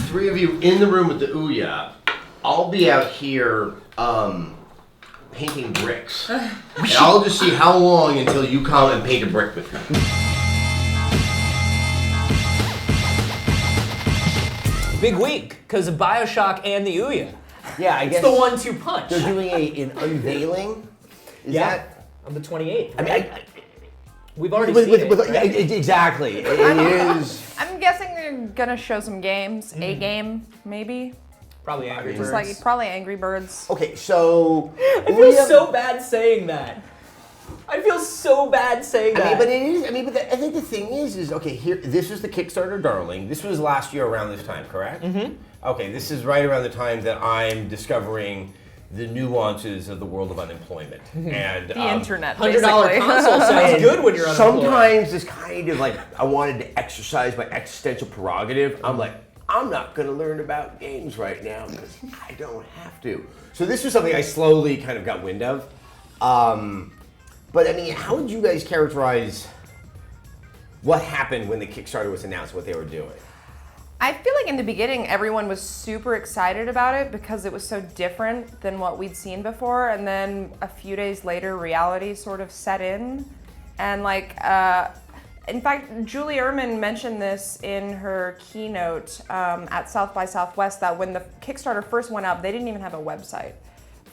three of you in the room with the Ouya. I'll be out here painting bricks. And I'll just see how long until you come and paint a brick with me. Big week, because of Bioshock and the Ouya. Yeah, I guess it's the 1-2 punch. They're doing an unveiling. Is that on the 28th? Right? I mean, we've already seen it. Right? Exactly. It is. I'm guessing they're gonna show some games. A game, maybe. Probably Angry Birds. Just like probably Angry Birds. Okay, so I feel so bad saying that. I feel so bad saying that. I mean, but it is. I mean, but I think the thing is okay. Here, this is the Kickstarter darling. This was last year around this time, correct? Mm-hmm. Okay, this is right around the time that I'm discovering the nuances of the world of unemployment and the internet. $100 console sounds good when you're unemployed. Sometimes it's kind of like I wanted to exercise my existential prerogative. I'm like, I'm not going to learn about games right now because I don't have to. So this was something I slowly kind of got wind of. But I mean, how would you guys characterize what happened when the Kickstarter was announced, what they were doing? I feel like in the beginning, everyone was super excited about it because it was so different than what we'd seen before. And then a few days later, reality sort of set in. And like, in fact, Julie Ehrman mentioned this in her keynote at South by Southwest, that when the Kickstarter first went up, they didn't even have a website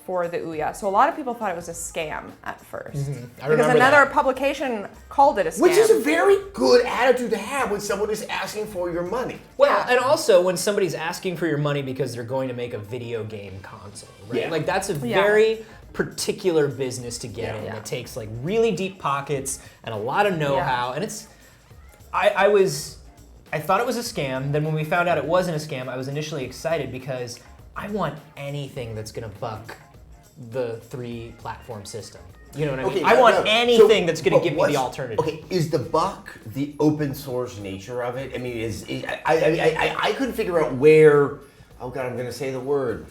for the Ouya. So a lot of people thought it was a scam at first. Because another publication called it a scam. Which is a very good attitude to have when someone is asking for your money. Well, and also when somebody's asking for your money because they're going to make a video game console, right? Yeah. Like that's a very particular business to get in. It takes like really deep pockets and a lot of know-how. And it's, I thought it was a scam. Then when we found out it wasn't a scam, I was initially excited because I want anything that's gonna buck the 3-platform system. You know what I mean? I want anything that's going to give me the alternative. Okay, is the buck the open source nature of it? I mean, I couldn't figure out where, oh God, I'm going to say the word,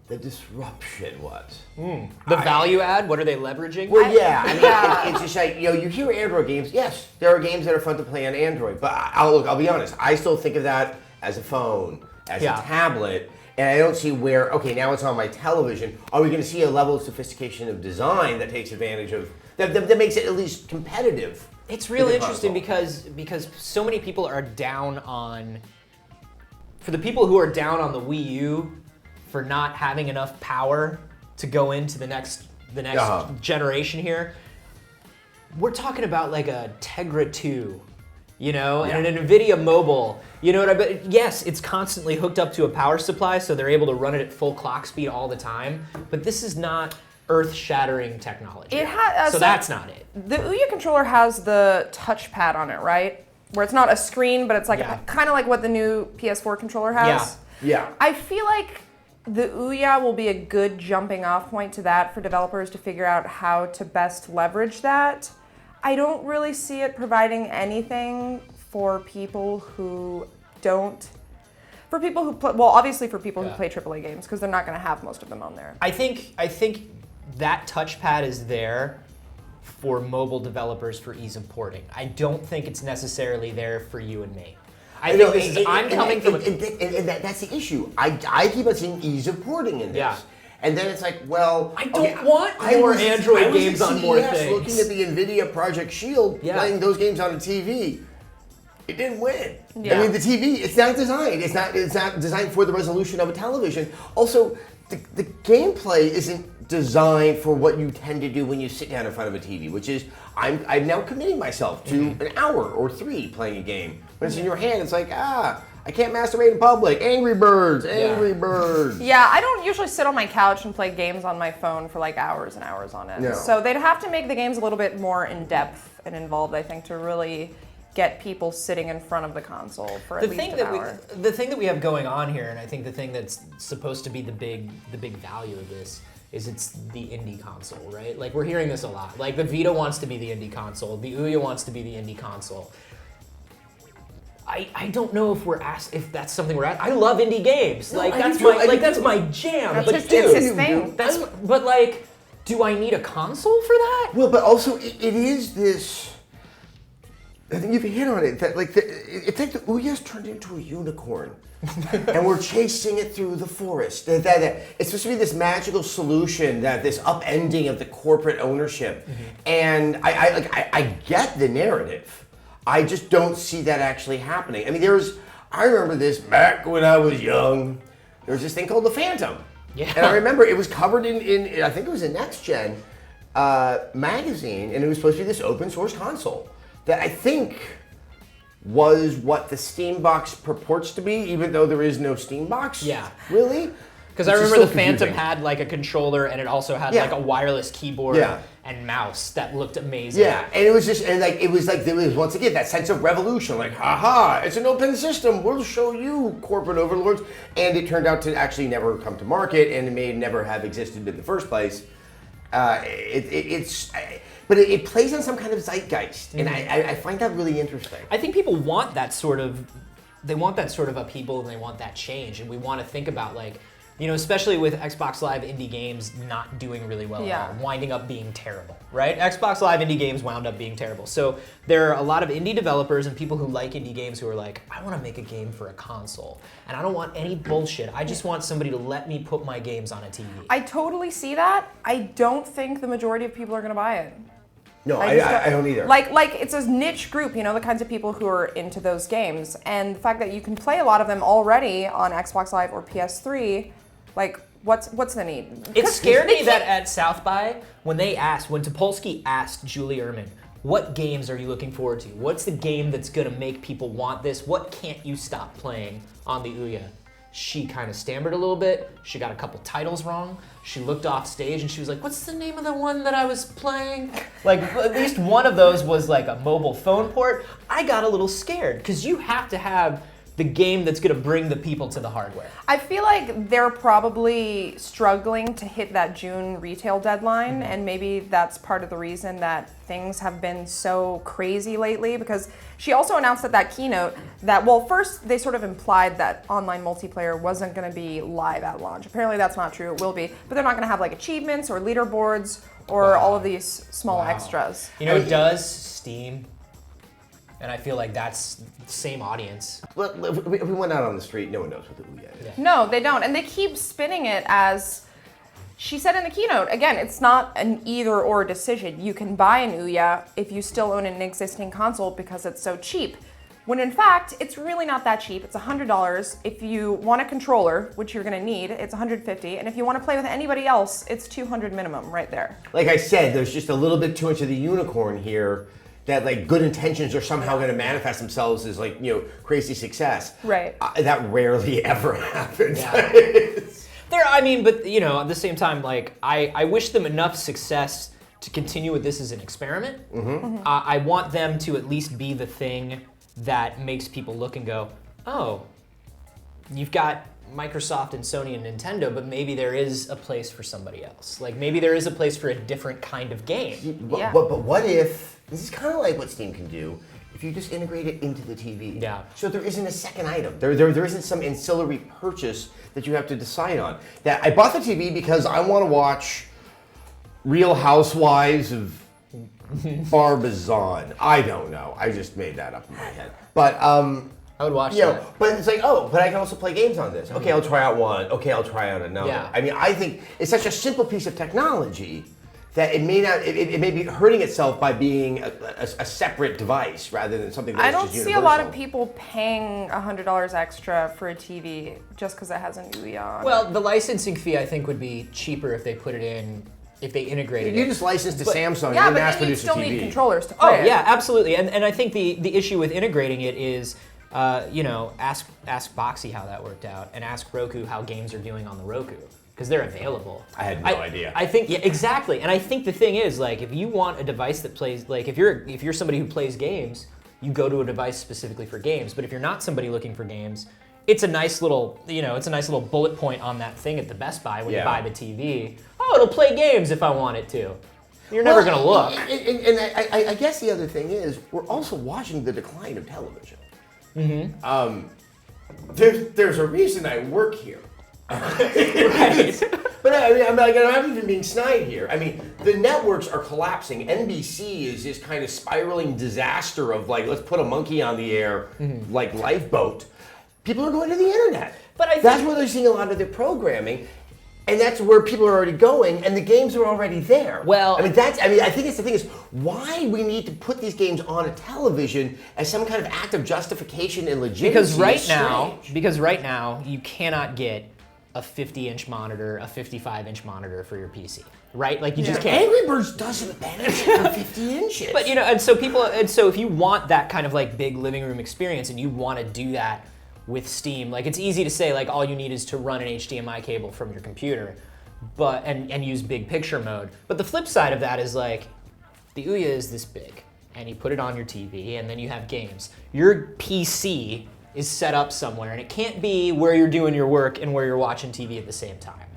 the disruption was. The value add, what are they leveraging? Well, yeah, I mean, it's just like, you hear Android games, yes, there are games that are fun to play on Android, but I'll be honest, I still think of that as a phone, as a tablet, and I don't see where, okay, now it's on my television. Are we going to see a level of sophistication of design that takes advantage of, that makes it at least competitive? It's really interesting because so many people are down on, for the people who are down on the Wii U for not having enough power to go into the next generation here, we're talking about like a Tegra 2. And an NVIDIA mobile, but yes, it's constantly hooked up to a power supply, so they're able to run it at full clock speed all the time, but this is not earth-shattering technology. So that's not it. The Ouya controller has the touchpad on it, right? Where it's not a screen, but it's like kind of like what the new PS4 controller has. Yeah. I feel like the Ouya will be a good jumping off point to that for developers to figure out how to best leverage that. I don't really see it providing anything for people who obviously for people who play AAA games, because they're not going to have most of them on there. I think that touchpad is there for mobile developers for ease of porting. I don't think it's necessarily there for you and me. That's the issue. I keep on seeing ease of porting in this. Yeah. And then it's like, well, I don't want more Android games on more things. Looking at the NVIDIA Project Shield, playing those games on a TV, it didn't win. Yeah. I mean, the TV, it's not designed. It's not designed for the resolution of a television. Also, the gameplay isn't designed for what you tend to do when you sit down in front of a TV, which is I'm now committing myself to an hour or 3 playing a game. When it's in your hand, it's like, I can't masturbate in public. Angry Birds. Yeah, I don't usually sit on my couch and play games on my phone for like hours and hours on it. No. So they'd have to make the games a little bit more in-depth and involved, I think, to really get people sitting in front of the console for at least an hour. The thing that we have going on here, and I think the thing that's supposed to be the big value of this, is it's the indie console, right? Like, we're hearing this a lot. Like, the Vita wants to be the indie console. The Ouya wants to be the indie console. I don't know if that's something we're at. I love indie games. No, that's my jam. It's his thing. But like, do I need a console for that? Well, but also it is this. I think you've hit on it. That it's like the Ouya's turned into a unicorn, and we're chasing it through the forest. That it's supposed to be this magical solution, that this upending of the corporate ownership, and I get the narrative. I just don't see that actually happening. I mean, I remember this back when I was young. There was this thing called the Phantom, and I remember it was covered in I think it was a Next Gen magazine, and it was supposed to be this open source console that I think was what the Steam box purports to be, even though there is no Steam box. Yeah. Really? Because I remember the Phantom had like a controller, and it also had like a wireless keyboard and mouse that looked amazing. Yeah, and it was just, and like, it was once again that sense of revolution, like, haha, it's an open system, we'll show you corporate overlords. And it turned out to actually never come to market, and it may never have existed in the first place. But it plays on some kind of zeitgeist, and I find that really interesting. I think people want that sort of, upheaval, and they want that change, and we want to think about like, you know, especially with Xbox Live indie games not doing really well at all, winding up being terrible, right? Xbox Live indie games wound up being terrible. So there are a lot of indie developers and people who like indie games who are like, I want to make a game for a console, and I don't want any bullshit. I just want somebody to let me put my games on a TV. I totally see that. I don't think the majority of people are going to buy it. No, I don't either. Like it's a niche group, you know, the kinds of people who are into those games, and the fact that you can play a lot of them already on Xbox Live or PS3, like what's the need? It scared me that at South by, when Topolsky asked Julie Ehrman, what games are you looking forward to? What's the game that's gonna make people want this? What can't you stop playing on the Ouya? She kind of stammered a little bit. She got a couple titles wrong. She looked off stage and she was like, what's the name of the one that I was playing? Like, at least one of those was like a mobile phone port. I got a little scared, because you have to have the game that's gonna bring the people to the hardware. I feel like they're probably struggling to hit that June retail deadline, and maybe that's part of the reason that things have been so crazy lately, because she also announced at that keynote that, well, first they sort of implied that online multiplayer wasn't gonna be live at launch. Apparently that's not true, it will be, but they're not gonna have like achievements or leaderboards or all of these small extras. You know, it does Steam. And I feel like that's the same audience. If we went out on the street, no one knows what the Ouya is. Yeah. No, they don't. And they keep spinning it as, she said in the keynote, again, it's not an either or decision. You can buy an Ouya if you still own an existing console because it's so cheap. When in fact, it's really not that cheap. It's $100. If you want a controller, which you're gonna need, it's $150. And if you want to play with anybody else, it's $200 minimum right there. Like I said, there's just a little bit too much of the unicorn here, that like good intentions are somehow going to manifest themselves as like, you know, crazy success. Right. That rarely ever happens. Yeah. But you know, at the same time, like I wish them enough success to continue with this as an experiment. I want them to at least be the thing that makes people look and go, oh, you've got Microsoft and Sony and Nintendo, but maybe there is a place for somebody else. Like maybe there is a place for a different kind of game. But what if, this is kind of like what Steam can do, if you just integrate it into the TV. Yeah. So there isn't a second item. There isn't some ancillary purchase that you have to decide on. That I bought the TV because I want to watch Real Housewives of Barbizon. I don't know. I just made that up in my head. But I would watch that. But it's like, oh, but I can also play games on this. Okay, I'll try out one. Okay, I'll try out another. Yeah. I mean, I think it's such a simple piece of technology that it may not, it may be hurting itself by being a separate device rather than something that's I don't just see universal. a lot of people paying $100 extra for a TV just because it has an Ouya on it. Well, the licensing fee I think would be cheaper if they put it in, if they integrated it. You just license to Samsung yeah, and but mass then you produce a still TV. need controllers to play Oh it. yeah, absolutely. And I think the issue with integrating it is, you know, ask Boxy how that worked out, and ask Roku how games are doing on the Roku, because they're available. I had no idea. I think, yeah, exactly. And I think the thing is, like, if you want a device that plays, like, if you're somebody who plays games, you go to a device specifically for games. But if you're not somebody looking for games, it's a nice little, you know, it's a nice little bullet point on that thing at the Best Buy when you buy the TV. Oh, it'll play games if I want it to. You're never gonna look. And I guess the other thing is, we're also watching the decline of television. There's a reason I work here. Right. But I'm not even being snide here. I mean, the networks are collapsing. NBC is this kind of spiraling disaster of like, let's put a monkey on the air, like Lifeboat. People are going to the internet. But I think that's where they're seeing a lot of their programming. And that's where people are already going, and the games are already there. Well, I think it's the thing is why we need to put these games on a television as some kind of act of justification and legitimacy. Because right now, you cannot get a 50-inch monitor, a 55-inch monitor for your PC, right? Like you just can't. Angry Birds doesn't benefit from 50 inches. But and so if you want that kind of like big living room experience, and you want to do that with Steam, like it's easy to say like all you need is to run an HDMI cable from your computer, but and use big picture mode. But the flip side of that is like the Ouya is this big, and you put it on your TV, and then you have games. Your PC is set up somewhere, and it can't be where you're doing your work and where you're watching TV at the same time.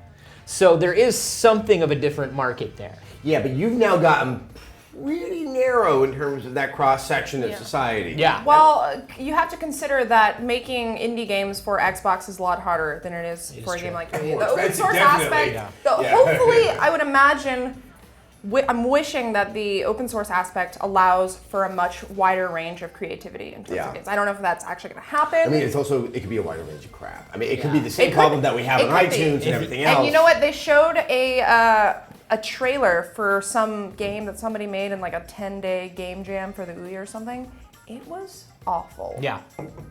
So there is something of a different market there. Yeah, but you've now gotten really narrow in terms of that cross section of society. Yeah. Well, you have to consider that making indie games for Xbox is a lot harder than it is for a game like Ouya. The open source aspect, hopefully, I would imagine, I'm wishing that the open source aspect allows for a much wider range of creativity in terms of games. I don't know if that's actually going to happen. I mean, it could be a wider range of crap. I mean, it could be the same problem that we have on iTunes and everything else. And you know what? They showed a trailer for some game that somebody made in like a 10-day game jam for the Ouya or something. It was awful. Yeah.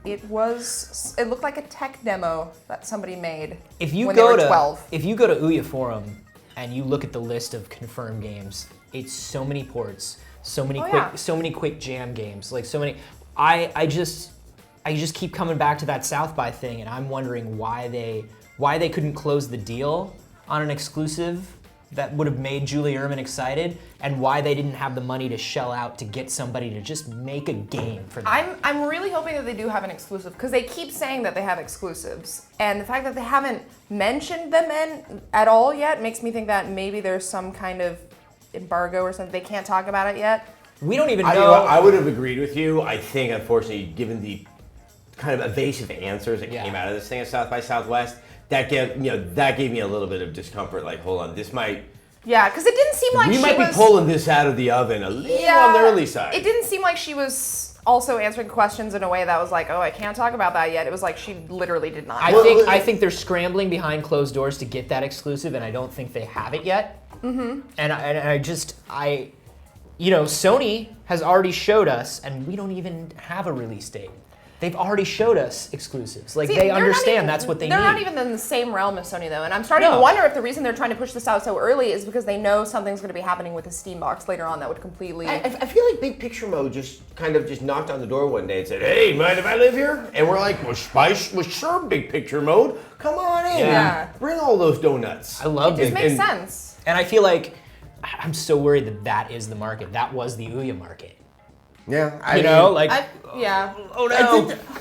It looked like a tech demo that somebody made If you when go they were 12. If you go to Ouya Forum and you look at the list of confirmed games, it's so many ports, so many quick jam games, like so many. I just keep coming back to that South by thing, and I'm wondering why they couldn't close the deal on an exclusive that would have made Julie Ehrman excited, and why they didn't have the money to shell out to get somebody to just make a game for them. I'm really hoping that they do have an exclusive, because they keep saying that they have exclusives, and the fact that they haven't mentioned them at all yet makes me think that maybe there's some kind of embargo or something. They can't talk about it yet. We don't even know. I would have agreed with you. I think, unfortunately, given the kind of evasive answers that came out of this thing at South by Southwest, that gave me a little bit of discomfort. Like, hold on, this might. Yeah, because it didn't seem like we might be pulling this out of the oven a little on the early side. It didn't seem like she was also answering questions in a way that was like, oh, I can't talk about that yet. It was like she literally did not. I think they're scrambling behind closed doors to get that exclusive, and I don't think they have it yet. Mm-hmm. And Sony has already showed us, and we don't even have a release date. They've already showed us exclusives. Like, they understand that's what they need. They're not even in the same realm as Sony, though. And I'm starting to wonder if the reason they're trying to push this out so early is because they know something's going to be happening with the Steam box later on that would completely... I feel like Big Picture Mode just knocked on the door one day and said, hey, mind if I live here? And we're like, well, sure, Big Picture Mode. Come on in. Yeah. Bring all those donuts. I love it. It makes sense. And I feel like I'm so worried that is the market. That was the Ouya market. Yeah, Oh no!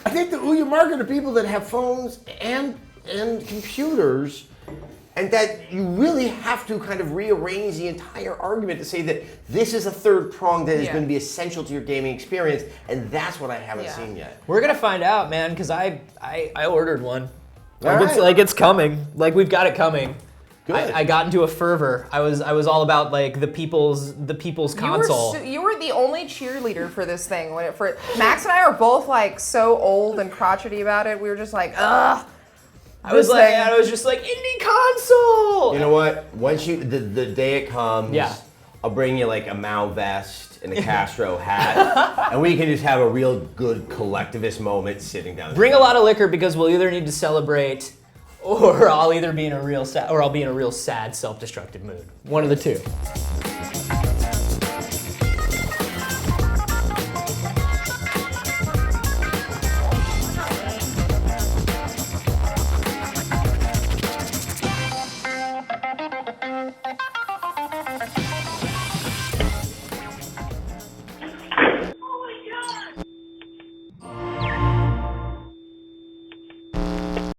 I think the Ouya market are people that have phones and computers, and that you really have to kind of rearrange the entire argument to say that this is a third prong that is going to be essential to your gaming experience, and that's what I haven't seen yet. We're gonna find out, man, because I ordered one. Right. It's coming. Like, we've got it coming. Good. I got into a fervor. I was all about like the people's console. You were the only cheerleader for this thing. Max and I are both like so old and crotchety about it. We were just like, ugh. I was just like, indie console. You know what? Once the day it comes, I'll bring you like a Mao vest and a Castro hat, and we can just have a real good collectivist moment sitting down. Bring a lot of liquor, because we'll either need to celebrate, or I'll be in a real sad, self-destructive mood. One of the two.